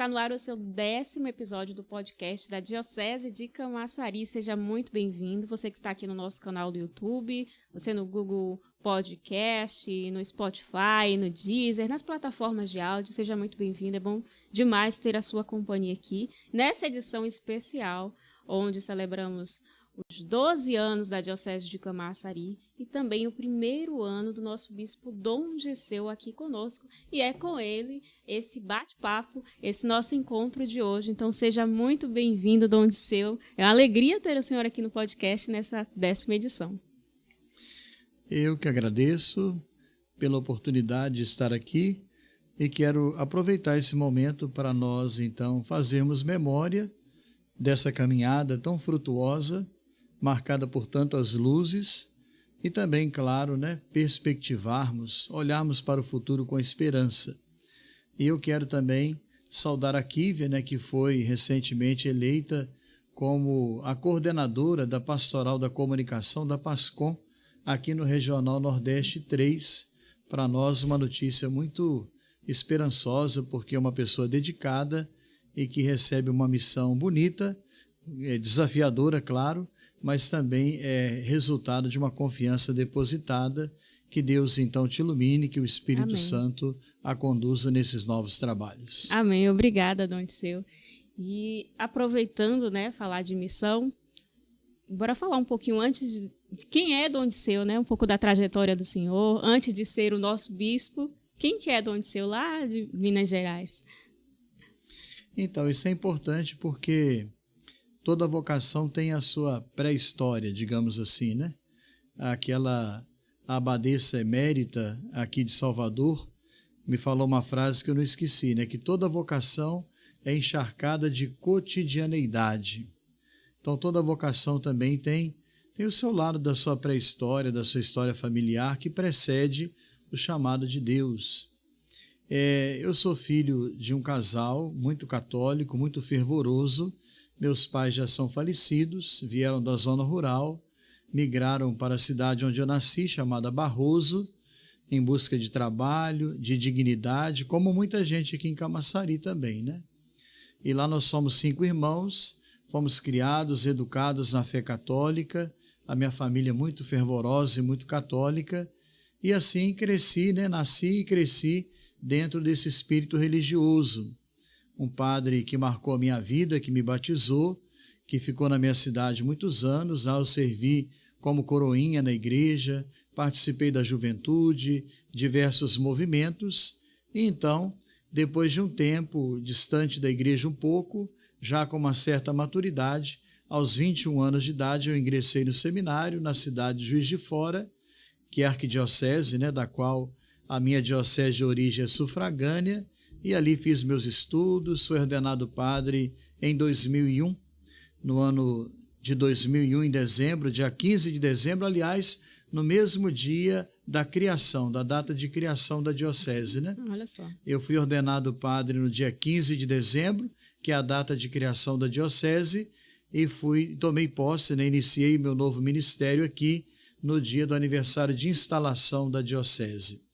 Está no ar o seu 10º episódio do podcast da Diocese de Camaçari. Seja muito bem-vindo. Você que está aqui no nosso canal do YouTube, você no Google Podcast, no Spotify, no Deezer, nas plataformas de áudio, seja muito bem-vindo. É bom demais ter a sua companhia aqui nessa edição especial, onde celebramos os 12 anos da Diocese de Camaçari e também o primeiro ano do nosso bispo Dom Gesseu aqui conosco. E é com ele esse bate-papo, esse nosso encontro de hoje. Então seja muito bem-vindo, Dom Gesseu. É uma alegria ter o senhor aqui no podcast nessa 10ª edição. Eu que agradeço pela oportunidade de estar aqui e quero aproveitar esse momento para nós, então, fazermos memória dessa caminhada tão frutuosa, marcada por tantas luzes e também, claro, perspectivarmos, olharmos para o futuro com esperança. E eu quero também saudar a Kívia, que foi recentemente eleita como a coordenadora da Pastoral da Comunicação da PASCOM, aqui no Regional Nordeste 3. Para nós, uma notícia muito esperançosa, porque é uma pessoa dedicada e que recebe uma missão bonita, desafiadora, claro, mas também é resultado de uma confiança depositada. Que Deus, então, te ilumine, que o Espírito Amém. Santo a conduza nesses novos trabalhos. Amém. Obrigada, Dom Gesseu. E aproveitando, falar de missão, bora falar um pouquinho antes de quem é Dom Gesseu, um pouco da trajetória do senhor, antes de ser o nosso bispo. Quem que é Dom Gesseu lá de Minas Gerais? Então, isso é importante porque toda vocação tem a sua pré-história, digamos assim, Aquela abadesa emérita aqui de Salvador me falou uma frase que eu não esqueci, que toda vocação é encharcada de cotidianeidade. Então, toda vocação também tem o seu lado da sua pré-história, da sua história familiar, que precede o chamado de Deus. Eu sou filho de um casal muito católico, muito fervoroso. Meus pais já são falecidos, vieram da zona rural, migraram para a cidade onde eu nasci, chamada Barroso, em busca de trabalho, de dignidade, como muita gente aqui em Camaçari também, E lá nós somos 5 irmãos, fomos criados, educados na fé católica, a minha família é muito fervorosa e muito católica, e assim cresci, nasci e cresci dentro desse espírito religioso. Um padre que marcou a minha vida, que me batizou, que ficou na minha cidade muitos anos. Lá eu servi como coroinha na igreja, participei da juventude, diversos movimentos, e então, depois de um tempo distante da igreja um pouco, já com uma certa maturidade, aos 21 anos de idade eu ingressei no seminário na cidade de Juiz de Fora, que é a arquidiocese, da qual a minha diocese de origem é sufragânea, e ali fiz meus estudos, fui ordenado padre em 2001, no ano de 2001, em dezembro, dia 15 de dezembro, aliás, no mesmo dia da criação, da data de criação da diocese, Olha só. Eu fui ordenado padre no dia 15 de dezembro, que é a data de criação da diocese, e tomei posse, iniciei meu novo ministério aqui no dia do aniversário de instalação da diocese.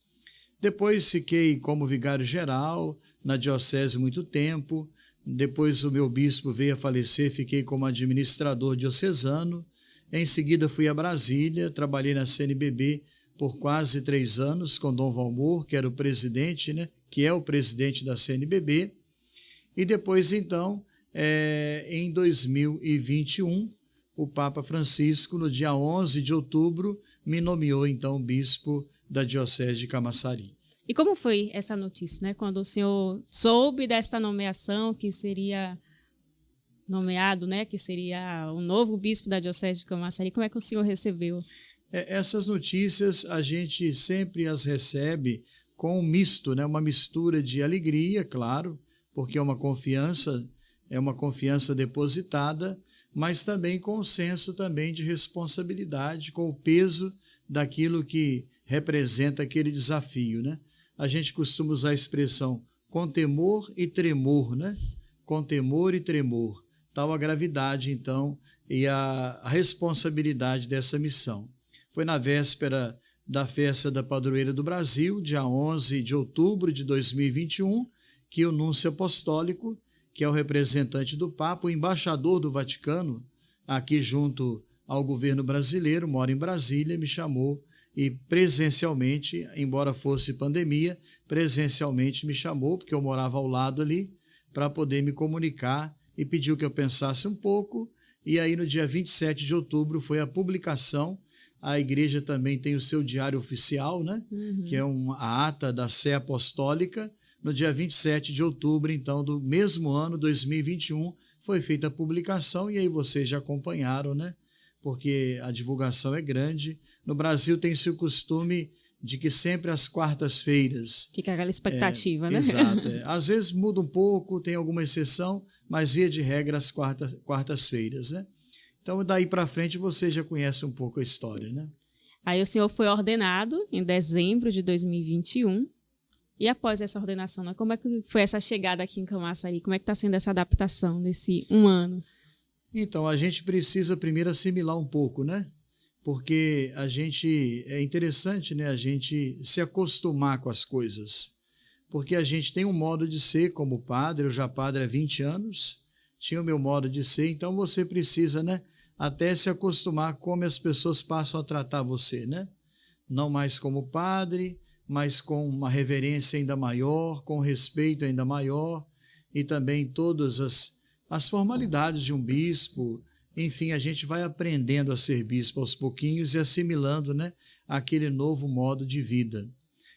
Depois fiquei como vigário-geral na diocese muito tempo. Depois o meu bispo veio a falecer, fiquei como administrador diocesano. Em seguida fui a Brasília, trabalhei na CNBB por quase 3 anos com Dom Valmor, que era o presidente, que é o presidente da CNBB. E depois, então, em 2021, o Papa Francisco, no dia 11 de outubro, me nomeou, então, bispo da Diocese de Camaçari. E como foi essa notícia, quando o senhor soube desta nomeação, que seria nomeado, que seria o novo bispo da Diocese de Camaçari, como é que o senhor recebeu? Essas notícias a gente sempre as recebe com um misto, uma mistura de alegria, claro, porque é uma confiança depositada, mas também com um senso também de responsabilidade, com o peso daquilo que representa aquele desafio, A gente costuma usar a expressão com temor e tremor, Com temor e tremor. Tal a gravidade, então, e a responsabilidade dessa missão. Foi na véspera da festa da Padroeira do Brasil, dia 11 de outubro de 2021, que o núncio apostólico, que é o representante do Papa, o embaixador do Vaticano, aqui junto ao governo brasileiro, mora em Brasília, me chamou e presencialmente, embora fosse pandemia, presencialmente me chamou, porque eu morava ao lado ali, para poder me comunicar e pediu que eu pensasse um pouco. E aí no dia 27 de outubro foi a publicação. A igreja também tem o seu diário oficial, né? Que é a ata da Sé Apostólica. No dia 27 de outubro, então, do mesmo ano, 2021, foi feita a publicação, e aí vocês já acompanharam, né? Porque a divulgação é grande. No Brasil tem-se o costume de que sempre às quartas-feiras... Fica aquela expectativa, né? Exato. Às vezes muda um pouco, tem alguma exceção, mas via de regra às quartas-feiras, né? Então, daí para frente, você já conhece um pouco a história, né? Aí o senhor foi ordenado em dezembro de 2021. E após essa ordenação, né, como é que foi essa chegada aqui em Camaçari? Como é que está sendo essa adaptação nesse um ano? Então, a gente precisa primeiro assimilar um pouco, né? Porque é interessante, né, a gente se acostumar com as coisas. Porque a gente tem um modo de ser como padre, eu já padre há 20 anos, tinha o meu modo de ser, então você precisa, né, até se acostumar como as pessoas passam a tratar você, né? Não mais como padre, mas com uma reverência ainda maior, com respeito ainda maior, e também todas as formalidades de um bispo. Enfim, a gente vai aprendendo a ser bispo aos pouquinhos e assimilando, né, aquele novo modo de vida.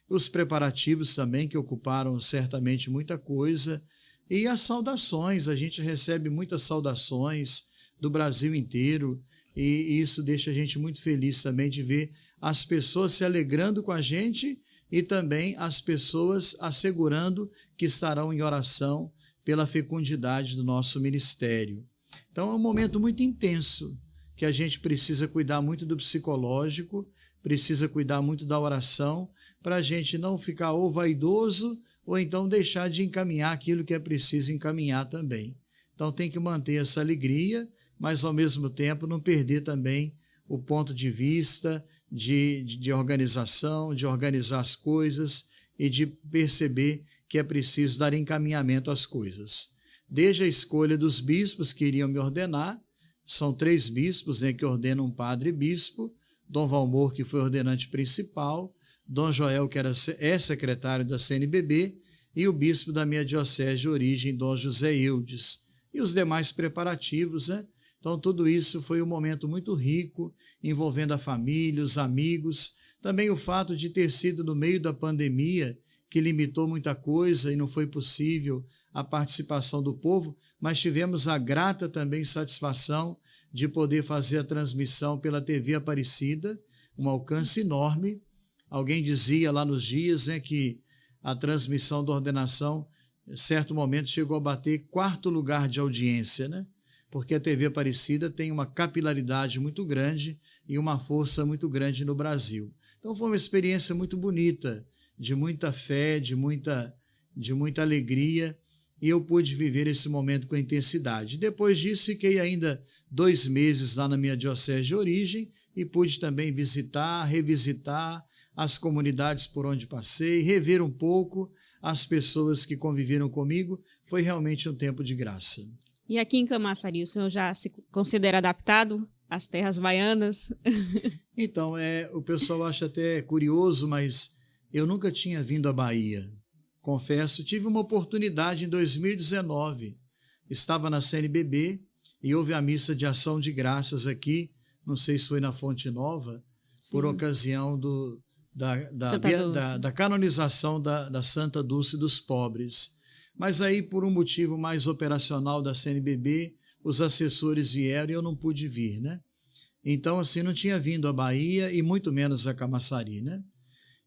Os preparativos também, que ocuparam certamente muita coisa, e as saudações, a gente recebe muitas saudações do Brasil inteiro, e isso deixa a gente muito feliz também de ver as pessoas se alegrando com a gente e também as pessoas assegurando que estarão em oração pela fecundidade do nosso ministério. Então é um momento muito intenso, que a gente precisa cuidar muito do psicológico, precisa cuidar muito da oração, para a gente não ficar ou vaidoso, ou então deixar de encaminhar aquilo que é preciso encaminhar também. Então tem que manter essa alegria, mas ao mesmo tempo não perder também o ponto de vista de organização, de organizar as coisas e de perceber que é preciso dar encaminhamento às coisas. Desde a escolha dos bispos que iriam me ordenar, são 3 bispos, né, que ordenam um padre e bispo, Dom Valmor, que foi ordenante principal, Dom Joel, que é secretário da CNBB, e o bispo da minha diocese de origem, Dom José Eudes, e os demais preparativos, né? Então, tudo isso foi um momento muito rico, envolvendo a família, os amigos, também o fato de ter sido no meio da pandemia, que limitou muita coisa e não foi possível a participação do povo, mas tivemos a grata também satisfação de poder fazer a transmissão pela TV Aparecida, um alcance enorme. Alguém dizia lá nos dias, né, que a transmissão da ordenação, em certo momento, chegou a bater 4º lugar de audiência, né? Porque a TV Aparecida tem uma capilaridade muito grande e uma força muito grande no Brasil. Então foi uma experiência muito bonita, de muita fé, de muita alegria, e eu pude viver esse momento com intensidade. Depois disso, fiquei ainda 2 meses lá na minha diocese de origem e pude também visitar, revisitar as comunidades por onde passei, rever um pouco as pessoas que conviveram comigo. Foi realmente um tempo de graça. E aqui em Camaçari, o senhor já se considera adaptado às terras baianas? Então, o pessoal acha até curioso, mas eu nunca tinha vindo à Bahia. Confesso, tive uma oportunidade em 2019. Estava na CNBB e houve a missa de ação de graças aqui, não sei se foi na Fonte Nova, sim, por ocasião da canonização da Santa Dulce dos Pobres. Mas aí, por um motivo mais operacional da CNBB, os assessores vieram e eu não pude vir, né? Então, assim, não tinha vindo à Bahia e muito menos a Camaçari, né?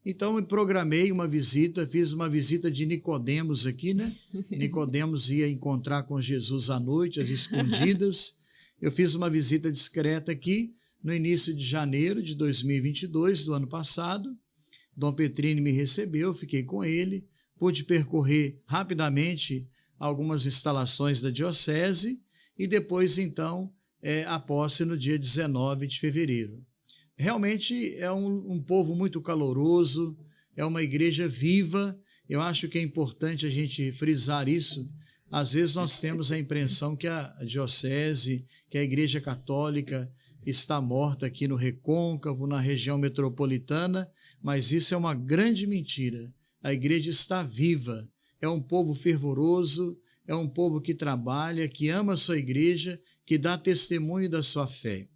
Então, eu programei uma visita, fiz uma visita de Nicodemos aqui, né? Nicodemos ia encontrar com Jesus à noite, às escondidas. Eu fiz uma visita discreta aqui, no início de janeiro de 2022, do ano passado. Dom Petrini me recebeu, fiquei com ele, pude percorrer rapidamente algumas instalações da diocese e depois, então, a posse no dia 19 de fevereiro. Realmente é um povo muito caloroso, é uma igreja viva eu acho que é importante a gente frisar isso. Às vezes nós temos a impressão que a diocese, que a Igreja Católica está morta aqui no Recôncavo, na região metropolitana, mas isso é uma grande mentira. A igreja está viva, é um povo fervoroso, é um povo que trabalha, que ama a sua igreja, que dá testemunho da sua fé.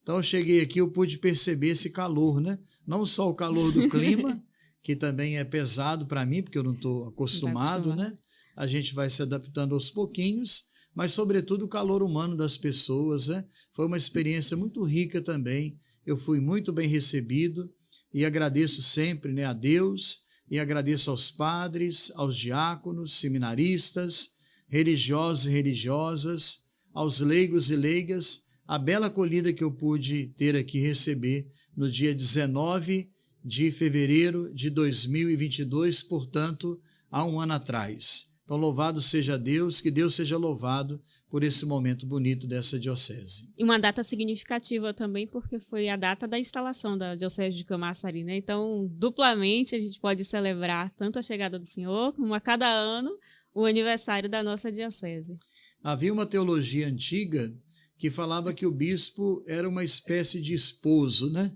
Então eu cheguei aqui, eu pude perceber esse calor, né? Não só o calor do clima, que também é pesado para mim, porque eu não estou acostumado, né? A gente vai se adaptando aos pouquinhos, mas sobretudo o calor humano das pessoas, né? Foi uma experiência muito rica também. Eu fui muito bem recebido e agradeço sempre, né, a Deus, e agradeço aos padres, aos diáconos, seminaristas, religiosos e religiosas, aos leigos e leigas, a bela acolhida que eu pude ter aqui, receber no dia 19 de fevereiro de 2022, portanto, há um ano atrás. Então, louvado seja Deus, que Deus seja louvado por esse momento bonito dessa diocese. E uma data significativa também, porque foi a data da instalação da Diocese de Camaçari, né? Então, duplamente, a gente pode celebrar tanto a chegada do Senhor, como a cada ano, o aniversário da nossa diocese. Havia uma teologia antiga que falava que o bispo era uma espécie de esposo, né?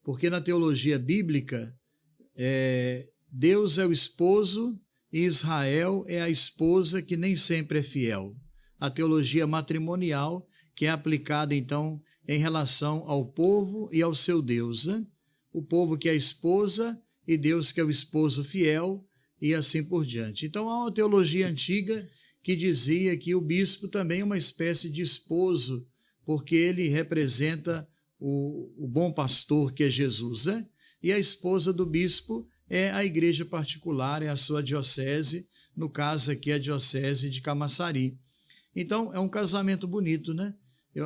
Porque na teologia bíblica, Deus é o esposo e Israel é a esposa que nem sempre é fiel. A teologia matrimonial, que é aplicada, então, em relação ao povo e ao seu Deus, né? O povo que é a esposa e Deus que é o esposo fiel e assim por diante. Então, há uma teologia antiga que dizia que o bispo também é uma espécie de esposo, porque ele representa o bom pastor que é Jesus, né? E a esposa do bispo é a igreja particular, é a sua diocese, no caso aqui a diocese de Camaçari. Então, é um casamento bonito, né?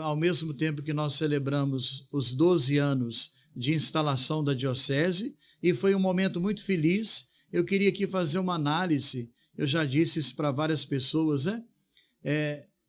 Ao mesmo tempo que nós celebramos os 12 anos de instalação da diocese, e foi um momento muito feliz, eu queria aqui fazer uma análise, eu já disse isso para várias pessoas, né?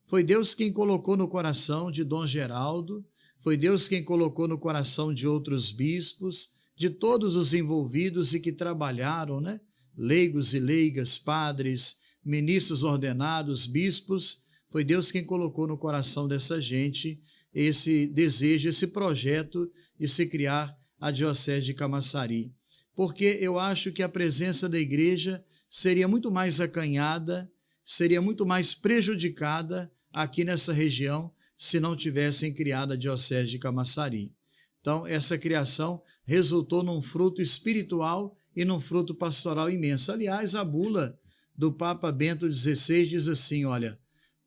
Foi Deus quem colocou no coração de Dom Geraldo, foi Deus quem colocou no coração de outros bispos, de todos os envolvidos e que trabalharam, né? Leigos e leigas, padres, ministros ordenados, bispos, foi Deus quem colocou no coração dessa gente esse desejo, esse projeto de se criar a Diocese de Camaçari. Porque eu acho que a presença da igreja seria muito mais acanhada, seria muito mais prejudicada aqui nessa região se não tivessem criado a Diocese de Camaçari. Então, essa criação resultou num fruto espiritual e num fruto pastoral imenso. Aliás, a bula do Papa Bento XVI diz assim, olha,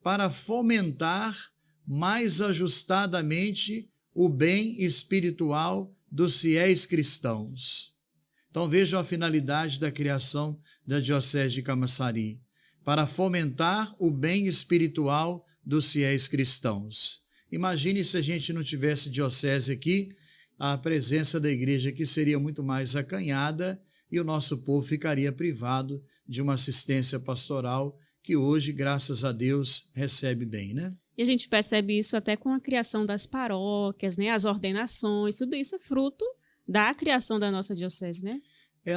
para fomentar mais ajustadamente o bem espiritual dos fiéis cristãos. Então vejam a finalidade da criação da Diocese de Camaçari, para fomentar o bem espiritual dos fiéis cristãos. Imagine se a gente não tivesse diocese aqui, a presença da igreja aqui seria muito mais acanhada e o nosso povo ficaria privado de uma assistência pastoral que hoje, graças a Deus, recebe bem, né? E a gente percebe isso até com a criação das paróquias, né? As ordenações, tudo isso é fruto da criação da nossa diocese, né?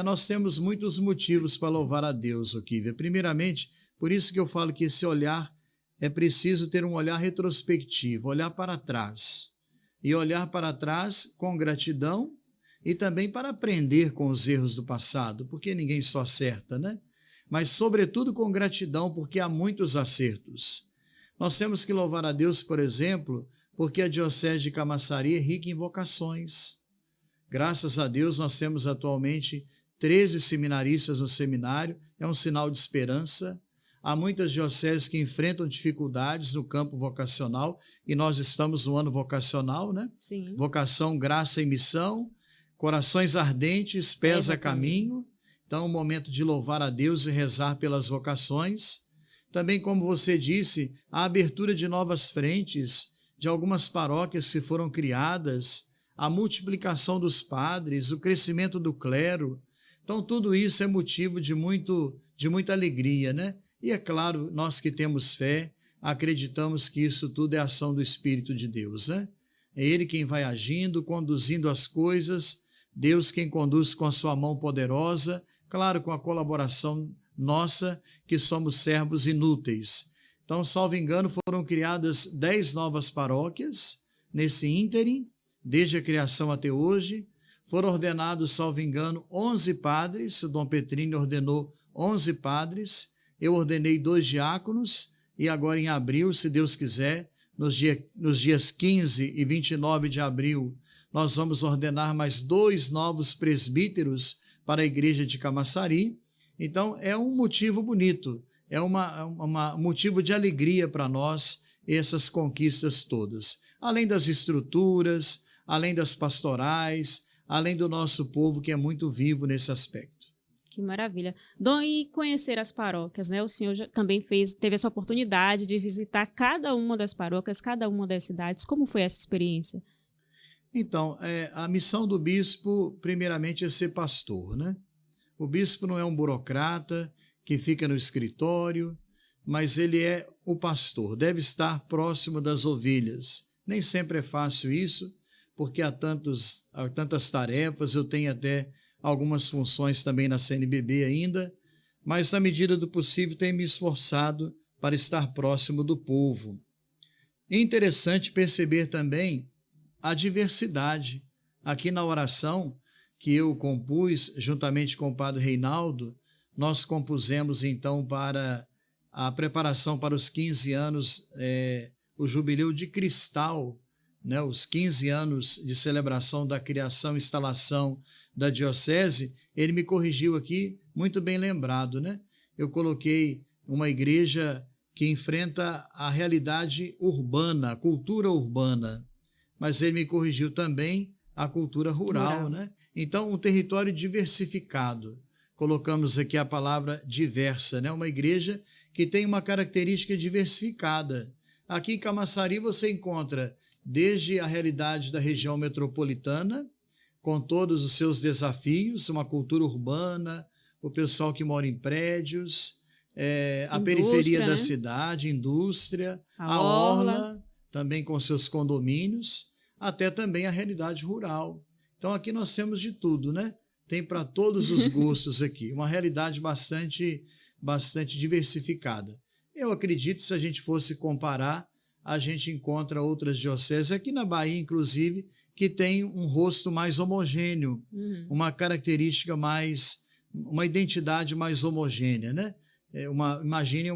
Nós temos muitos motivos para louvar a Deus, Okívia. Primeiramente, por isso que eu falo que esse olhar, é preciso ter um olhar retrospectivo, olhar para trás. E olhar para trás com gratidão e também para aprender com os erros do passado, porque ninguém só acerta, né? Mas, sobretudo, com gratidão, porque há muitos acertos. Nós temos que louvar a Deus, por exemplo, porque a Diocese de Camaçari é rica em vocações. Graças a Deus, nós temos atualmente 13 seminaristas no seminário, é um sinal de esperança. Há muitas dioceses que enfrentam dificuldades no campo vocacional, e nós estamos no ano vocacional, né? Sim. Vocação, graça e missão, corações ardentes, pés a caminho. Então, é um momento de louvar a Deus e rezar pelas vocações. Também, como você disse, a abertura de novas frentes, de algumas paróquias que foram criadas, a multiplicação dos padres, o crescimento do clero. Então, tudo isso é motivo de muita alegria, né? E, é claro, nós que temos fé, acreditamos que isso tudo é ação do Espírito de Deus, né? É Ele quem vai agindo, conduzindo as coisas, Deus quem conduz com a sua mão poderosa, claro, com a colaboração nossa, que somos servos inúteis. Então, salvo engano, foram criadas 10 novas paróquias nesse ínterim, desde a criação até hoje. Foram ordenados, salvo engano, 11 padres, o Dom Petrino ordenou 11 padres, eu ordenei 2 diáconos, e agora em abril, se Deus quiser, nos dias 15 e 29 de abril, nós vamos ordenar mais 2 novos presbíteros para a igreja de Camaçari. Então, é um motivo bonito, é um motivo de alegria para nós, essas conquistas todas. Além das estruturas, além das pastorais, além do nosso povo que é muito vivo nesse aspecto. Que maravilha. Dom, e conhecer as paróquias, né? O senhor também teve essa oportunidade de visitar cada uma das paróquias, cada uma das cidades. Como foi essa experiência? Então, a missão do bispo, primeiramente, é ser pastor, né? O bispo não é um burocrata que fica no escritório, mas ele é o pastor, deve estar próximo das ovelhas. Nem sempre é fácil isso, porque há tantas tarefas, eu tenho até algumas funções também na CNBB ainda, mas na medida do possível tenho me esforçado para estar próximo do povo. É interessante perceber também a diversidade. Aqui na oração que eu compus, juntamente com o padre Reinaldo, nós compusemos então para a preparação para os 15 anos, o jubileu de cristal, né, os 15 anos de celebração da criação e instalação da diocese. Ele me corrigiu aqui, muito bem lembrado, né? Eu coloquei uma igreja que enfrenta a realidade urbana, a cultura urbana, mas ele me corrigiu também a cultura rural, né? Então, um território diversificado. Colocamos aqui a palavra diversa, né? Uma igreja que tem uma característica diversificada. Aqui em Camaçari você encontra desde a realidade da região metropolitana, com todos os seus desafios, uma cultura urbana, o pessoal que mora em prédios, a periferia da cidade, indústria, a orla, também com seus condomínios, até também a realidade rural. Então aqui nós temos de tudo, né? Tem para todos os gostos aqui, uma realidade bastante diversificada. Eu acredito que se a gente fosse comparar, a gente encontra outras dioceses, aqui na Bahia, inclusive, que tem um rosto mais homogêneo, uma característica uma identidade mais homogênea, né? Imagine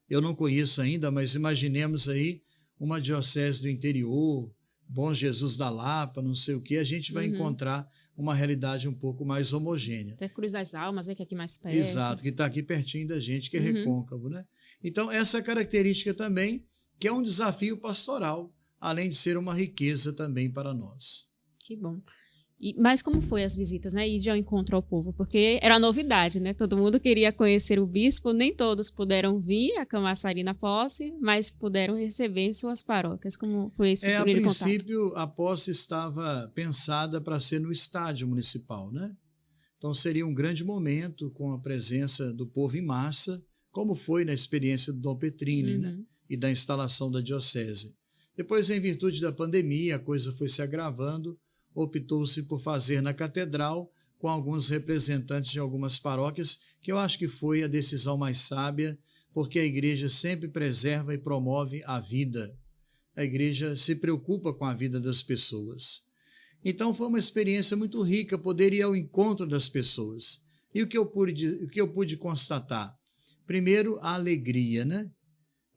eu não conheço ainda, mas imaginemos aí uma diocese do interior, Bom Jesus da Lapa, não sei o que, a gente vai encontrar uma realidade um pouco mais homogênea. Até Cruz das Almas, né, que é aqui mais perto. Exato, que está aqui pertinho da gente, que é Recôncavo, né? Então, essa característica também, que é um desafio pastoral, além de ser uma riqueza também para nós. Que bom. Mas como foi as visitas, né? Ir ao encontro ao povo? Porque era novidade, né? Todo mundo queria conhecer o bispo, nem todos puderam vir a Camaçari na posse, mas puderam receber em suas paróquias. Como foi esse primeiro contato? A princípio, a posse estava pensada para ser no estádio municipal, né? Então seria um grande momento com a presença do povo em massa, como foi na experiência do Dom Petrino, né? E da instalação da diocese. Depois, em virtude da pandemia, a coisa foi se agravando, optou-se por fazer na catedral, com alguns representantes de algumas paróquias, que eu acho que foi a decisão mais sábia, porque a igreja sempre preserva e promove a vida. A igreja se preocupa com a vida das pessoas. Então foi uma experiência muito rica poder ir ao encontro das pessoas. E o que eu pude constatar? Primeiro, a alegria, né?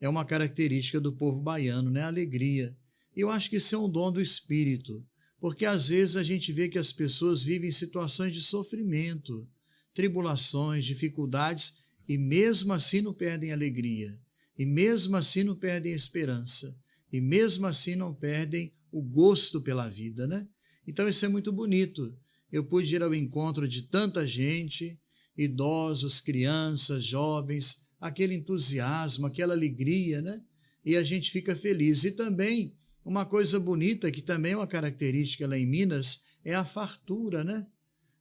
É uma característica do povo baiano, né? A alegria. E eu acho que isso é um dom do Espírito, porque às vezes a gente vê que as pessoas vivem situações de sofrimento, tribulações, dificuldades, e mesmo assim não perdem a alegria, e mesmo assim não perdem a esperança, e mesmo assim não perdem o gosto pela vida, né? Então isso é muito bonito. Eu pude ir ao encontro de tanta gente, idosos, crianças, jovens, aquele entusiasmo, aquela alegria, né? E a gente fica feliz. E também uma coisa bonita, que também é uma característica lá em Minas, é a fartura, né?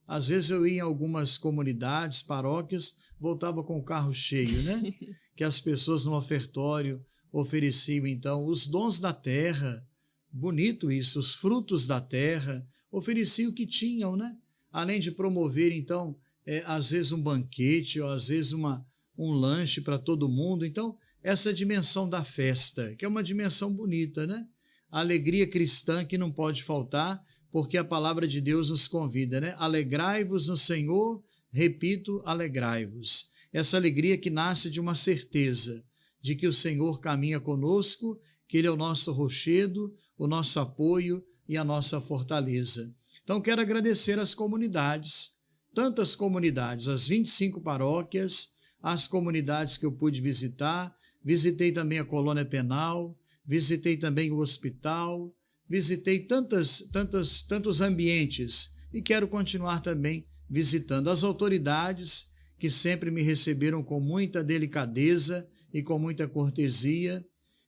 Às vezes eu ia em algumas comunidades, paróquias, voltava com o carro cheio, né? Que as pessoas no ofertório ofereciam, então, os dons da terra, bonito isso, os frutos da terra, ofereciam o que tinham, né? Além de promover, então, às vezes um banquete, ou às vezes um lanche para todo mundo. Então, essa dimensão da festa, que é uma dimensão bonita, né? A alegria cristã que não pode faltar, porque a palavra de Deus nos convida, né? Alegrai-vos no Senhor, repito, alegrai-vos. Essa alegria que nasce de uma certeza de que o Senhor caminha conosco, que Ele é o nosso rochedo, o nosso apoio e a nossa fortaleza. Então, quero agradecer às comunidades, tantas comunidades, as 25 paróquias, as comunidades que eu pude visitar. Visitei também a colônia penal, visitei também o hospital, visitei tantos ambientes e quero continuar também visitando as autoridades que sempre me receberam com muita delicadeza e com muita cortesia.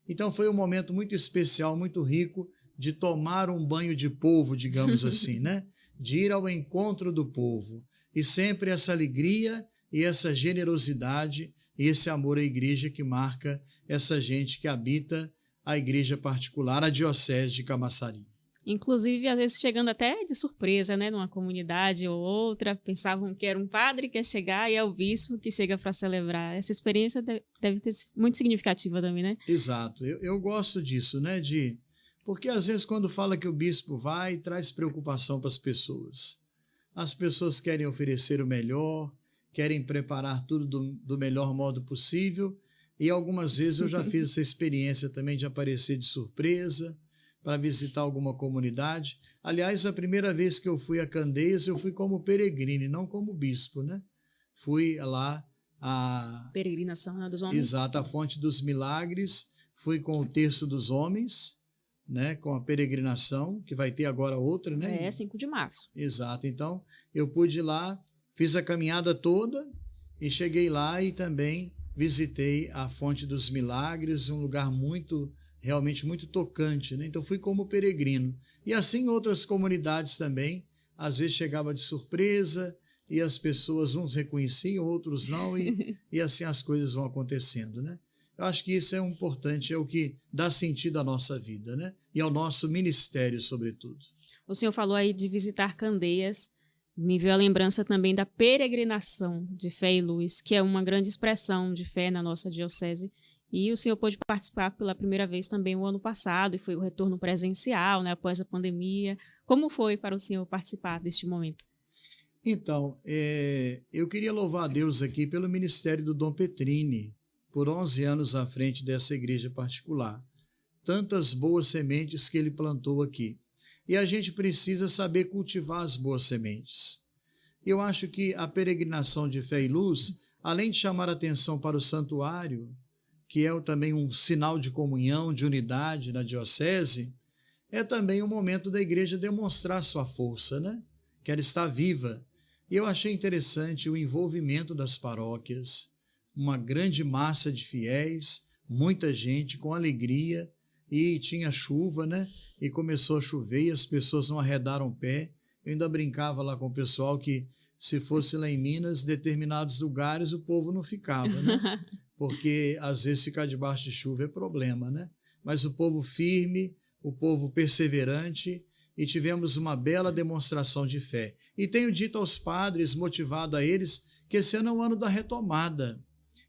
Então foi um momento muito especial, muito rico, de tomar um banho de povo, digamos assim, né? De ir ao encontro do povo. E sempre essa alegria e essa generosidade e esse amor à igreja que marca essa gente que habita a igreja particular, a Diocese de Camaçari. Inclusive, às vezes chegando até de surpresa, né, numa comunidade ou outra, pensavam que era um padre que ia chegar e é o bispo que chega para celebrar. Essa experiência deve ter sido muito significativa também, né? Exato, eu gosto disso, né, porque às vezes quando fala que o bispo vai, traz preocupação para as pessoas. As pessoas querem oferecer o melhor, querem preparar tudo do melhor modo possível, e algumas vezes eu já fiz essa experiência também de aparecer de surpresa para visitar alguma comunidade. Aliás, a primeira vez que eu fui a Candeias, eu fui como peregrino, não como bispo, né? Fui lá a... Peregrinação, né, dos homens. Exato, a Fonte dos Milagres, fui com o Terço dos Homens, né, com a peregrinação, que vai ter agora outra, né? 5 de março. Exato, então eu pude ir lá, fiz a caminhada toda e cheguei lá e também visitei a Fonte dos Milagres, um lugar realmente muito tocante, né? Então fui como peregrino. E assim outras comunidades também, às vezes chegava de surpresa e as pessoas, uns reconheciam, outros não, e assim as coisas vão acontecendo, né? Eu acho que isso é importante, é o que dá sentido à nossa vida, né? E ao nosso ministério, sobretudo. O senhor falou aí de visitar Candeias, me veio a lembrança também da peregrinação de fé e luz, que é uma grande expressão de fé na nossa diocese. E o senhor pôde participar pela primeira vez também o ano passado, e foi o retorno presencial, né, após a pandemia. Como foi para o senhor participar deste momento? Então, eu queria louvar a Deus aqui pelo ministério do Dom Petrini, por 11 anos à frente dessa igreja particular. Tantas boas sementes que ele plantou aqui. E a gente precisa saber cultivar as boas sementes. Eu acho que a peregrinação de fé e luz, além de chamar atenção para o santuário, que é também um sinal de comunhão, de unidade na diocese, é também um momento da igreja demonstrar sua força, né? Que ela está viva. E eu achei interessante o envolvimento das paróquias, uma grande massa de fiéis, muita gente com alegria, e tinha chuva, né? E começou a chover e as pessoas não arredaram o pé. Eu ainda brincava lá com o pessoal que se fosse lá em Minas, determinados lugares o povo não ficava, né? Porque às vezes ficar debaixo de chuva é problema, né? Mas o povo firme, o povo perseverante, e tivemos uma bela demonstração de fé. E tenho dito aos padres, motivado a eles, que esse ano é o ano da retomada.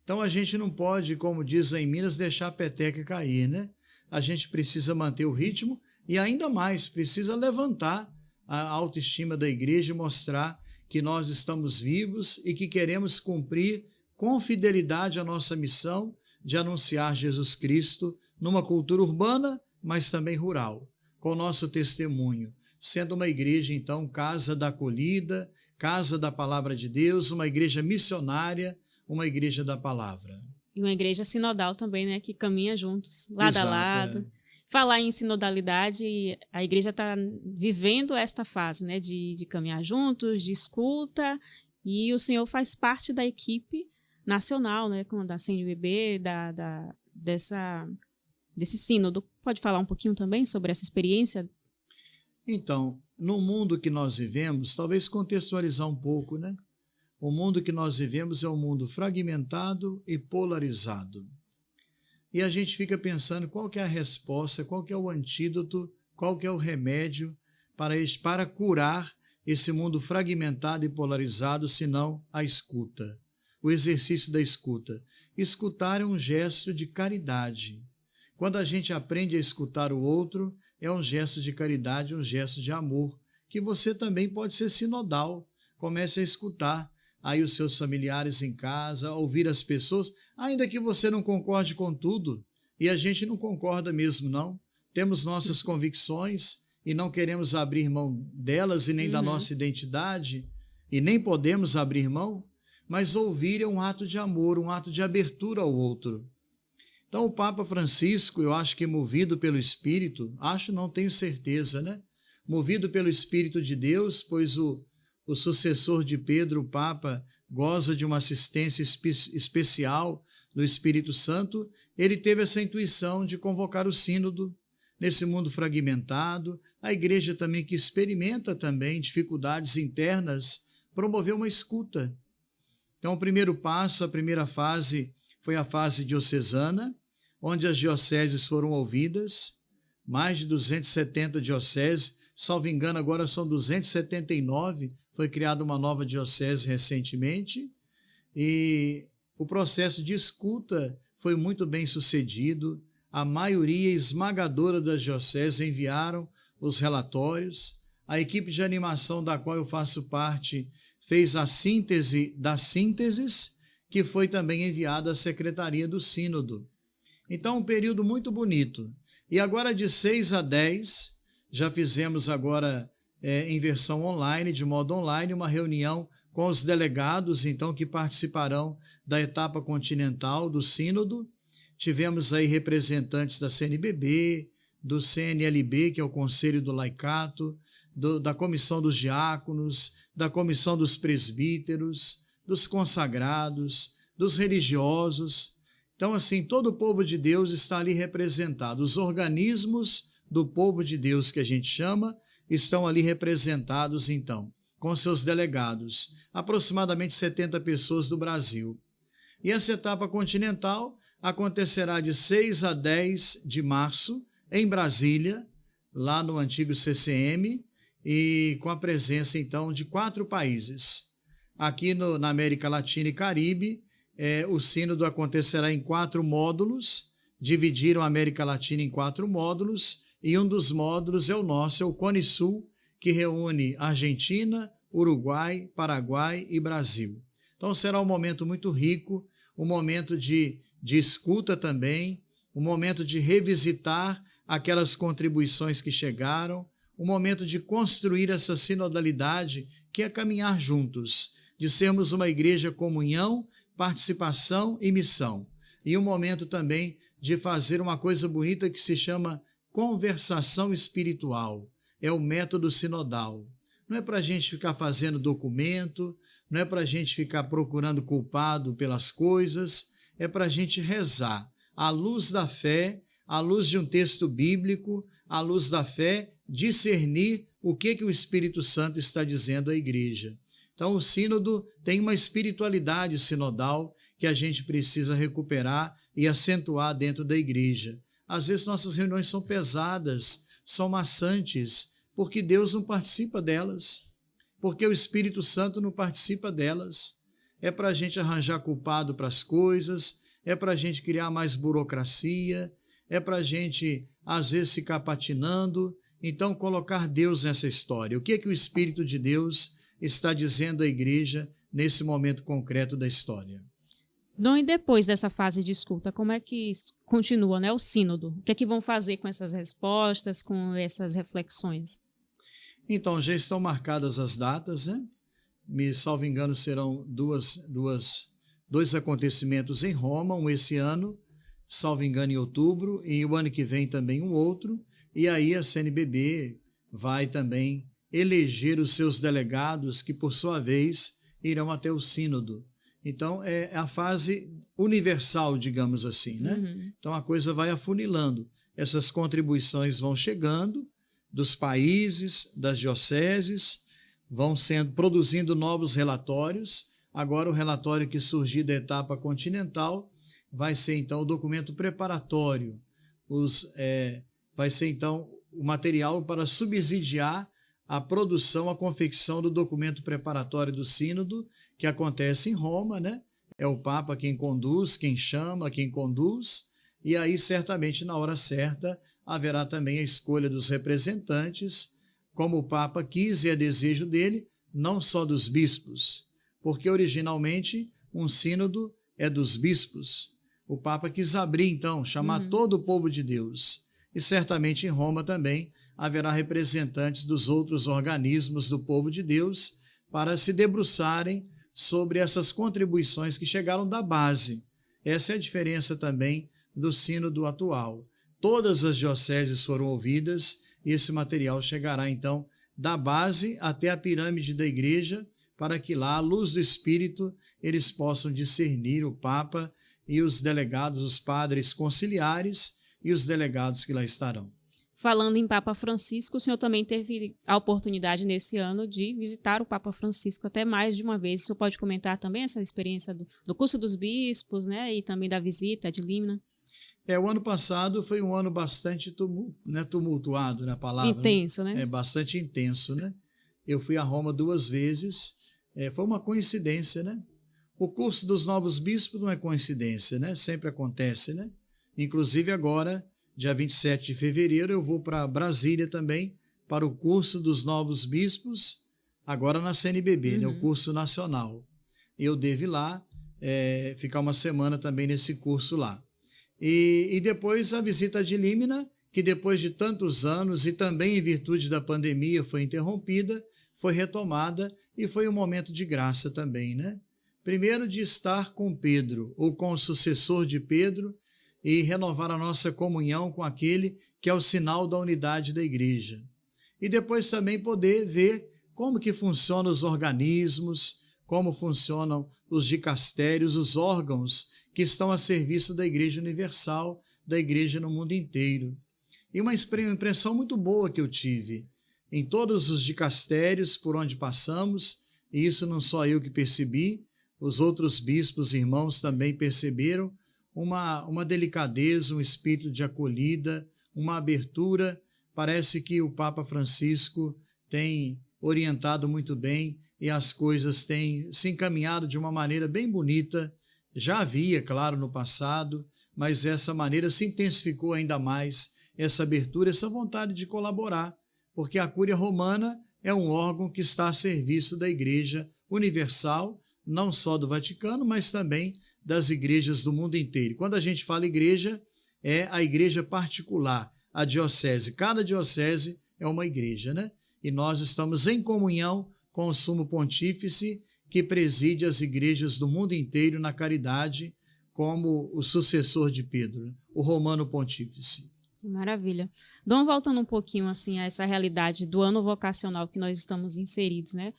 Então a gente não pode, como diz em Minas, deixar a peteca cair, né? A gente precisa manter o ritmo e ainda mais, precisa levantar a autoestima da igreja e mostrar que nós estamos vivos e que queremos cumprir com fidelidade a nossa missão de anunciar Jesus Cristo numa cultura urbana, mas também rural, com o nosso testemunho, sendo uma igreja, então, casa da acolhida, casa da palavra de Deus, uma igreja missionária, uma igreja da palavra. E uma igreja sinodal também, né, que caminha juntos, lado a lado. Falar em sinodalidade, a igreja está vivendo esta fase, né, de caminhar juntos, de escuta, e o senhor faz parte da equipe nacional, né, como da CNBB, desse sínodo. Pode falar um pouquinho também sobre essa experiência? Então, no mundo que nós vivemos, talvez contextualizar um pouco, né? O mundo que nós vivemos é um mundo fragmentado e polarizado. E a gente fica pensando qual que é a resposta, qual que é o antídoto, qual que é o remédio para curar esse mundo fragmentado e polarizado, senão a escuta, o exercício da escuta. Escutar é um gesto de caridade. Quando a gente aprende a escutar o outro, é um gesto de caridade, um gesto de amor, que você também pode ser sinodal. Comece a escutar aí os seus familiares em casa, ouvir as pessoas, ainda que você não concorde com tudo, e a gente não concorda mesmo, não. Temos nossas convicções e não queremos abrir mão delas e nem da nossa identidade, e nem podemos abrir mão, mas ouvir é um ato de amor, um ato de abertura ao outro. Então o Papa Francisco, eu acho que movido pelo Espírito, não tenho certeza, né? Movido pelo Espírito de Deus, pois o sucessor de Pedro, o Papa, goza de uma assistência especial do Espírito Santo, ele teve essa intuição de convocar o sínodo nesse mundo fragmentado, a igreja também que experimenta também dificuldades internas, promover uma escuta. Então o primeiro passo, a primeira fase, foi a fase diocesana, onde as dioceses foram ouvidas, mais de 270 dioceses, salvo engano agora são 279, foi criada uma nova diocese recentemente, e o processo de escuta foi muito bem sucedido. A maioria esmagadora das dioceses enviaram os relatórios. A equipe de animação da qual eu faço parte fez a síntese das sínteses, que foi também enviada à Secretaria do Sínodo. Então, um período muito bonito. E agora de 6 a 10, já fizemos agora em versão online, de modo online, uma reunião com os delegados, então, que participarão da etapa continental do Sínodo. Tivemos aí representantes da CNBB, do CNLB, que é o Conselho do Laicato, da Comissão dos Diáconos, da Comissão dos Presbíteros, dos consagrados, dos religiosos. Então, assim, todo o povo de Deus está ali representado. Os organismos do povo de Deus, que a gente chama, estão ali representados, então, com seus delegados, aproximadamente 70 pessoas do Brasil. E essa etapa continental acontecerá de 6 a 10 de março, em Brasília, lá no antigo CCM, e com a presença, então, de 4 países. Aqui na América Latina e Caribe, o sínodo acontecerá em 4 módulos, dividiram a América Latina em 4 módulos, e um dos módulos é o nosso, é o Cone Sul, que reúne Argentina, Uruguai, Paraguai e Brasil. Então será um momento muito rico, um momento de escuta também, um momento de revisitar aquelas contribuições que chegaram, um momento de construir essa sinodalidade, que é caminhar juntos, de sermos uma igreja comunhão, participação e missão. E um momento também de fazer uma coisa bonita que se chama conversação espiritual. É o método sinodal. Não é para a gente ficar fazendo documento, não é para a gente ficar procurando culpado pelas coisas, é para a gente rezar à luz da fé, à luz de um texto bíblico, à luz da fé, discernir o que o Espírito Santo está dizendo à igreja. Então o sínodo tem uma espiritualidade sinodal que a gente precisa recuperar e acentuar dentro da igreja. Às vezes nossas reuniões são pesadas, são maçantes, porque Deus não participa delas, porque o Espírito Santo não participa delas. É para a gente arranjar culpado para as coisas, é para a gente criar mais burocracia, é para a gente, às vezes, ficar patinando. Então, colocar Deus nessa história. O que o Espírito de Deus está dizendo à igreja nesse momento concreto da história? Dom, e depois dessa fase de escuta, como é que continua, né, o sínodo? O que é que vão fazer com essas respostas, com essas reflexões? Então, já estão marcadas as datas, né? Salvo engano, serão dois acontecimentos em Roma, um esse ano, salvo engano, em outubro, e o ano que vem também um outro, e aí a CNBB vai também eleger os seus delegados, que por sua vez irão até o sínodo. Então, é a fase universal, digamos assim, né? Então, a coisa vai afunilando. Essas contribuições vão chegando dos países, das dioceses, vão produzindo novos relatórios. Agora, o relatório que surgir da etapa continental vai ser, então, o documento preparatório. Vai ser, então, o material para subsidiar a produção, a confecção do documento preparatório do sínodo, que acontece em Roma, né? É o Papa quem conduz, quem chama, quem conduz, e aí certamente na hora certa haverá também a escolha dos representantes, como o Papa quis e é desejo dele, não só dos bispos, porque originalmente um sínodo é dos bispos. O Papa quis abrir então, chamar todo o povo de Deus, e certamente em Roma também haverá representantes dos outros organismos do povo de Deus para se debruçarem sobre essas contribuições que chegaram da base. Essa é a diferença também do sínodo atual. Todas as dioceses foram ouvidas e esse material chegará então da base até a pirâmide da igreja, para que lá, à luz do Espírito, eles possam discernir o Papa e os delegados, os padres conciliares e os delegados que lá estarão. Falando em Papa Francisco, o senhor também teve a oportunidade nesse ano de visitar o Papa Francisco até mais de uma vez. O senhor pode comentar também essa experiência do curso dos bispos, né, e também da visita de Límina? O ano passado foi um ano bastante tumultuado, na palavra. Intenso, né? Bastante intenso, né? Eu fui a Roma 2 vezes, foi uma coincidência, né? O curso dos novos bispos não é coincidência, né? Sempre acontece, né? Inclusive agora, dia 27 de fevereiro, eu vou para Brasília também, para o curso dos novos bispos, agora na CNBB, né? O curso nacional. Eu devo ir lá, ficar uma semana também nesse curso lá. E depois a visita de Límina, que depois de tantos anos e também em virtude da pandemia foi interrompida, foi retomada e foi um momento de graça também, né? Primeiro de estar com Pedro, ou com o sucessor de Pedro, e renovar a nossa comunhão com aquele que é o sinal da unidade da igreja. E depois também poder ver como que funcionam os organismos, como funcionam os dicastérios, os órgãos que estão a serviço da Igreja Universal, da Igreja no mundo inteiro. E uma impressão muito boa que eu tive em todos os dicastérios por onde passamos, e isso não só eu que percebi, os outros bispos e irmãos também perceberam, uma delicadeza, um espírito de acolhida, uma abertura. Parece que o Papa Francisco tem orientado muito bem e as coisas têm se encaminhado de uma maneira bem bonita. Já havia, claro, no passado, mas essa maneira se intensificou ainda mais, essa abertura, essa vontade de colaborar, porque a Cúria Romana é um órgão que está a serviço da Igreja Universal, não só do Vaticano, mas também das igrejas do mundo inteiro. Quando a gente fala igreja, é a igreja particular, a diocese. Cada diocese é uma igreja, né? E nós estamos em comunhão com o Sumo Pontífice, que preside as igrejas do mundo inteiro na caridade, como o sucessor de Pedro, o Romano Pontífice. Maravilha. Dom, voltando um pouquinho assim a essa realidade do ano vocacional que nós estamos inseridos, né?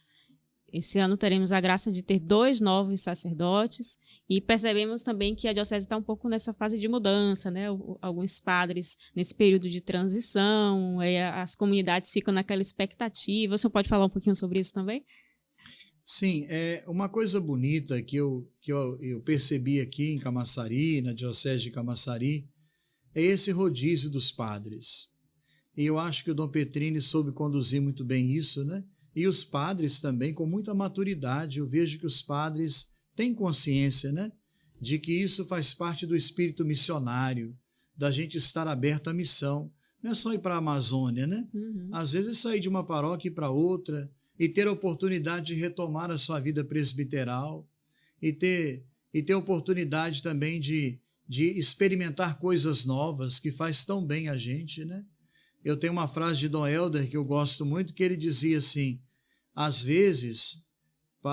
Esse ano teremos a graça de ter 2 novos sacerdotes e percebemos também que a diocese está um pouco nessa fase de mudança, né? Alguns padres nesse período de transição, as comunidades ficam naquela expectativa. O senhor pode falar um pouquinho sobre isso também? Sim, uma coisa bonita que eu percebi aqui em Camaçari, na diocese de Camaçari, é esse rodízio dos padres. E eu acho que o Dom Petrini soube conduzir muito bem isso, né? E os padres também, com muita maturidade. Eu vejo que os padres têm consciência, né? De que isso faz parte do espírito missionário, da gente estar aberto à missão. Não é só ir para a Amazônia, né? Às vezes é sair de uma paróquia para outra e ter a oportunidade de retomar a sua vida presbiteral e ter oportunidade também de experimentar coisas novas que faz tão bem a gente, né? Eu tenho uma frase de Dom Helder que eu gosto muito, que ele dizia assim: às vezes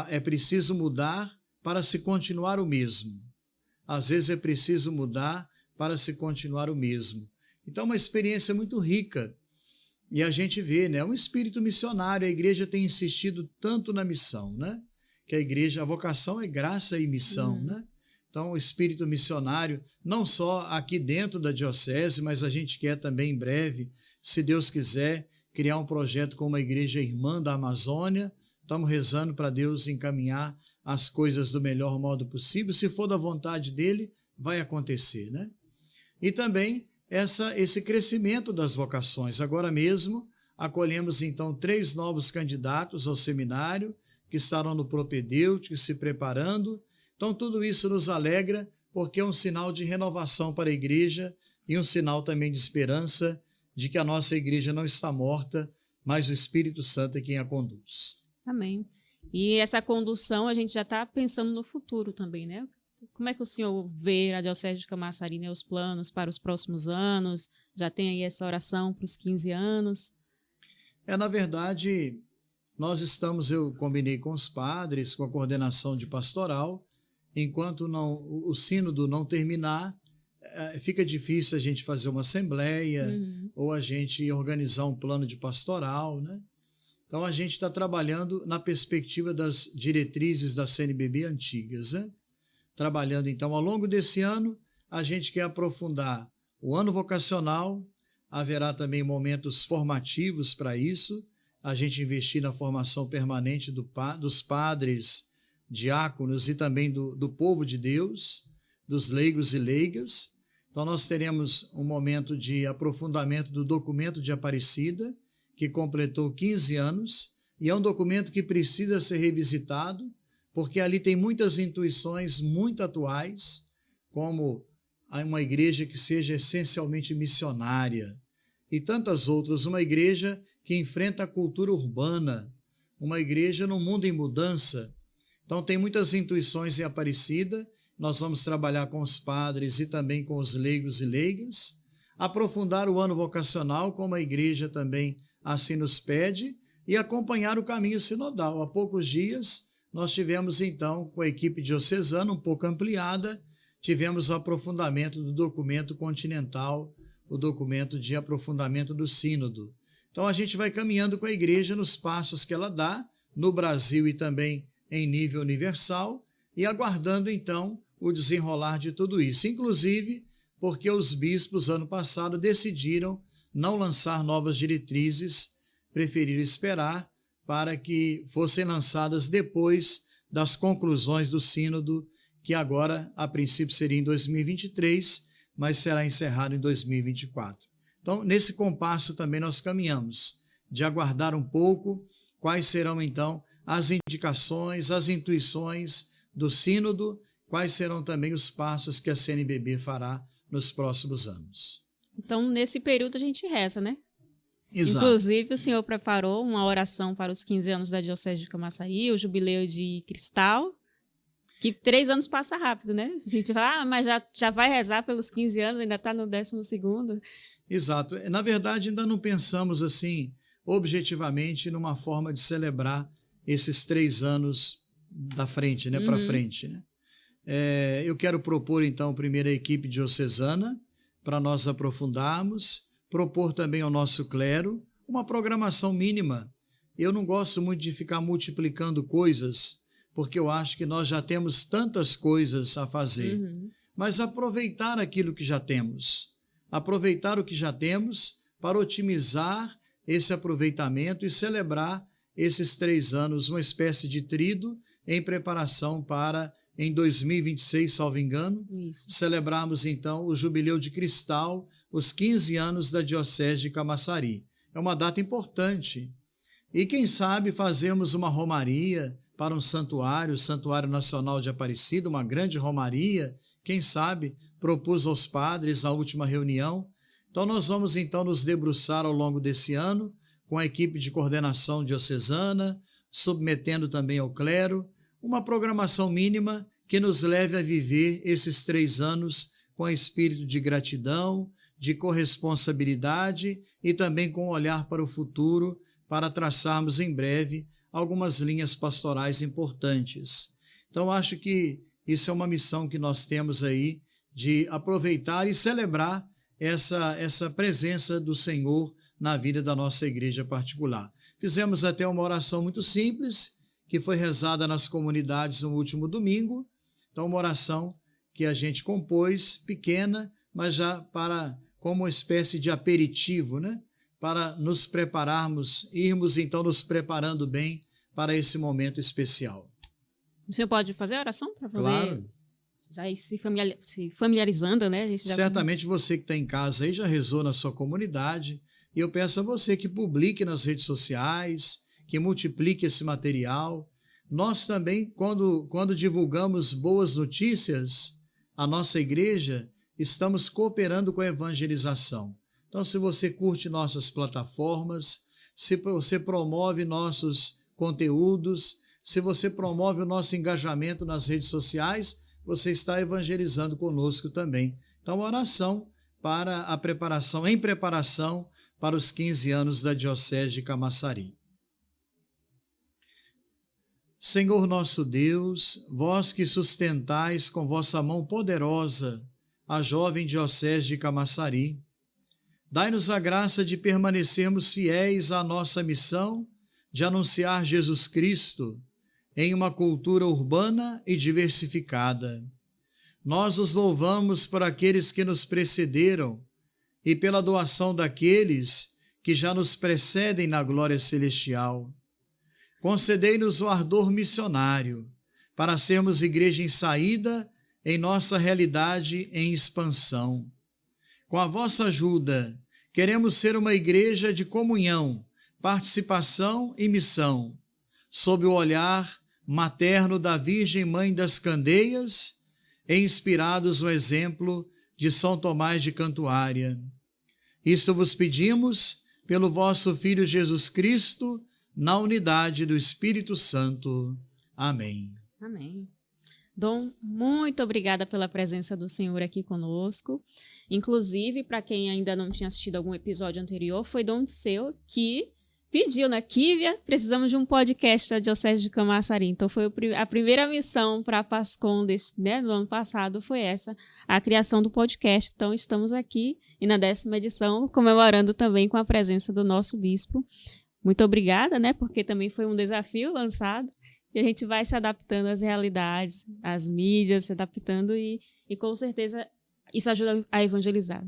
é preciso mudar para se continuar o mesmo. Às vezes é preciso mudar para se continuar o mesmo. Então, uma experiência muito rica. E a gente vê, né, um espírito missionário. A igreja tem insistido tanto na missão, né? Que a vocação é graça e missão, né? Então, o espírito missionário, não só aqui dentro da diocese, mas a gente quer também em breve, se Deus quiser, criar um projeto com uma igreja irmã da Amazônia. Estamos rezando para Deus encaminhar as coisas do melhor modo possível. Se for da vontade dele, vai acontecer, né? E também esse crescimento das vocações. Agora mesmo, acolhemos então 3 novos candidatos ao seminário, que estarão no propedêutico, se preparando. Então tudo isso nos alegra, porque é um sinal de renovação para a igreja e um sinal também de esperança de que a nossa igreja não está morta, mas o Espírito Santo é quem a conduz. Amém. E essa condução a gente já está pensando no futuro também, né? Como é que o senhor vê a Diocese de Camaçari, né, os planos para os próximos anos? Já tem aí essa oração para os 15 anos? Na verdade, eu combinei com os padres, com a coordenação de pastoral, enquanto o sínodo não terminar, fica difícil a gente fazer uma assembleia ou a gente organizar um plano de pastoral, né? Então, a gente está trabalhando na perspectiva das diretrizes da CNBB antigas, né? Trabalhando, então, ao longo desse ano, a gente quer aprofundar o ano vocacional, haverá também momentos formativos para isso, a gente investir na formação permanente dos padres, diáconos e também do povo de Deus, dos leigos e leigas. Então, nós teremos um momento de aprofundamento do documento de Aparecida, que completou 15 anos, e é um documento que precisa ser revisitado, porque ali tem muitas intuições muito atuais, como uma igreja que seja essencialmente missionária, e tantas outras, uma igreja que enfrenta a cultura urbana, uma igreja num mundo em mudança. Então tem muitas intuições em Aparecida, nós vamos trabalhar com os padres e também com os leigos e leigas, aprofundar o ano vocacional, como a igreja também assim nos pede, e acompanhar o caminho sinodal. Há poucos dias, nós tivemos então, com a equipe diocesana um pouco ampliada, tivemos o aprofundamento do documento continental, o documento de aprofundamento do sínodo. Então a gente vai caminhando com a igreja nos passos que ela dá, no Brasil e também em nível universal, e aguardando então o desenrolar de tudo isso, inclusive porque os bispos ano passado decidiram não lançar novas diretrizes, preferiram esperar para que fossem lançadas depois das conclusões do sínodo, que agora, a princípio, seria em 2023, mas será encerrado em 2024. Então, nesse compasso também nós caminhamos, de aguardar um pouco quais serão, então, as indicações, as intuições do sínodo, quais serão também os passos que a CNBB fará nos próximos anos. Então, nesse período a gente reza, né? Exato. Inclusive, o senhor preparou uma oração para os 15 anos da Diocese de Camaçari, o Jubileu de Cristal, que 3 anos passa rápido, né? A gente fala, mas já vai rezar pelos 15 anos, ainda está no 12º. Exato. Na verdade, ainda não pensamos assim, objetivamente, numa forma de celebrar esses 3 anos da frente, né? Para frente, né? Eu quero propor, então, primeiro a equipe diocesana, para nós aprofundarmos, propor também ao nosso clero uma programação mínima. Eu não gosto muito de ficar multiplicando coisas, porque eu acho que nós já temos tantas coisas a fazer, mas aproveitar aquilo que já temos, aproveitar o que já temos para otimizar esse aproveitamento e celebrar esses 3 anos, uma espécie de tríduo em preparação para, em 2026, salvo engano, celebrarmos então o Jubileu de Cristal, os 15 anos da Diocese de Camaçari. É uma data importante. E quem sabe fazermos uma romaria para um santuário, o Santuário Nacional de Aparecida, uma grande romaria, quem sabe, propus aos padres na última reunião. Então nós vamos então nos debruçar ao longo desse ano, com a equipe de coordenação diocesana, submetendo também ao clero, uma programação mínima que nos leve a viver esses 3 anos com espírito de gratidão, de corresponsabilidade e também com um olhar para o futuro, para traçarmos em breve algumas linhas pastorais importantes. Então, acho que isso é uma missão que nós temos aí, de aproveitar e celebrar essa presença do Senhor na vida da nossa igreja particular. Fizemos até uma oração muito simples, que foi rezada nas comunidades no último domingo. Então, uma oração que a gente compôs, pequena, mas já como uma espécie de aperitivo, né? Para nos prepararmos, irmos então nos preparando bem para esse momento especial. O senhor pode fazer a oração para poder... Claro. Já ir se familiarizando, né? A gente já... Certamente você que está em casa aí já rezou na sua comunidade, E eu peço a você que publique nas redes sociais, que multiplique esse material. Nós também, quando divulgamos boas notícias, a nossa igreja, estamos cooperando com a evangelização. Então, se você curte nossas plataformas, se você promove nossos conteúdos, se você promove o nosso engajamento nas redes sociais, você está evangelizando conosco também. Então, oração para a preparação, em preparação para os 15 anos da Diocese de Camaçari. Senhor nosso Deus, vós que sustentais com vossa mão poderosa a jovem Diocese de Camaçari, dai-nos a graça de permanecermos fiéis à nossa missão de anunciar Jesus Cristo em uma cultura urbana e diversificada. Nós os louvamos por aqueles que nos precederam e pela doação daqueles que já nos precedem na glória celestial. Concedei-nos o ardor missionário para sermos igreja em saída em nossa realidade em expansão. Com a vossa ajuda, queremos ser uma igreja de comunhão, participação e missão, sob o olhar materno da Virgem Mãe das Candeias e inspirados no exemplo de São Tomás de Cantuária. Isto vos pedimos pelo vosso Filho Jesus Cristo, na unidade do Espírito Santo. Amém. Amém. Dom, muito obrigada pela presença do Senhor aqui conosco. Inclusive, para quem ainda não tinha assistido algum episódio anterior, foi Dom Disseu que pediu na Quívia, precisamos de um podcast para a Diocese de Camaçari. Então, foi a primeira missão para a Pascom do ano passado, foi essa, a criação do podcast. Então, estamos aqui e na 10ª edição, comemorando também com a presença do nosso bispo. Muito obrigada, porque também foi um desafio lançado e a gente vai se adaptando às realidades, às mídias, se adaptando e com certeza isso ajuda a evangelizar,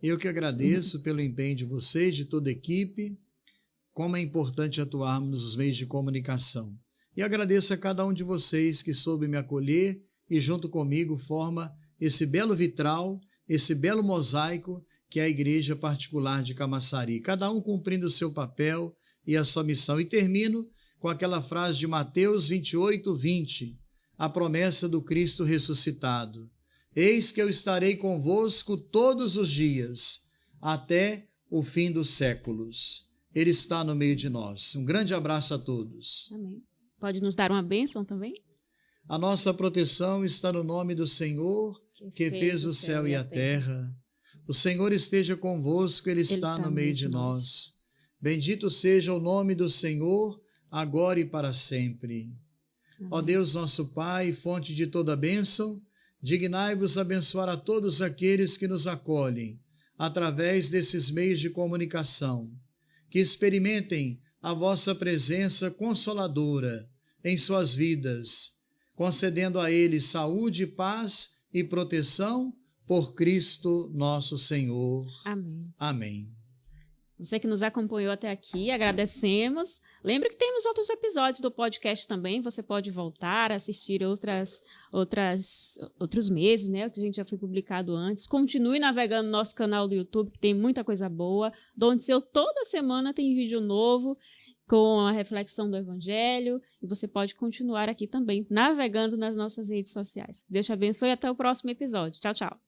Eu que agradeço pelo empenho de vocês, de toda a equipe, como é importante atuarmos nos meios de comunicação. E agradeço a cada um de vocês que soube me acolher e junto comigo forma esse belo vitral, esse belo mosaico que é a Igreja Particular de Camaçari, cada um cumprindo o seu papel e a sua missão. E termino com aquela frase de Mateus 28:20, a promessa do Cristo ressuscitado. Eis que eu estarei convosco todos os dias, até o fim dos séculos. Ele está no meio de nós. Um grande abraço a todos. Amém. Pode nos dar uma bênção também? A nossa proteção está no nome do Senhor, que fez o céu e a terra. O Senhor esteja convosco, Ele está no meio de nós. Bendito seja o nome do Senhor, agora e para sempre. Ó Deus nosso Pai, fonte de toda bênção, dignai-vos abençoar a todos aqueles que nos acolhem, através desses meios de comunicação, que experimentem a vossa presença consoladora em suas vidas, concedendo a eles saúde, paz e proteção, por Cristo nosso Senhor. Amém. Amém. Você que nos acompanhou até aqui, agradecemos. Lembre que temos outros episódios do podcast também. Você pode voltar, assistir outros meses, que a gente já foi publicado antes. Continue navegando no nosso canal do YouTube, que tem muita coisa boa. Dom Disseu toda semana tem vídeo novo com a reflexão do Evangelho. E você pode continuar aqui também, navegando nas nossas redes sociais. Deus te abençoe e até o próximo episódio. Tchau, tchau.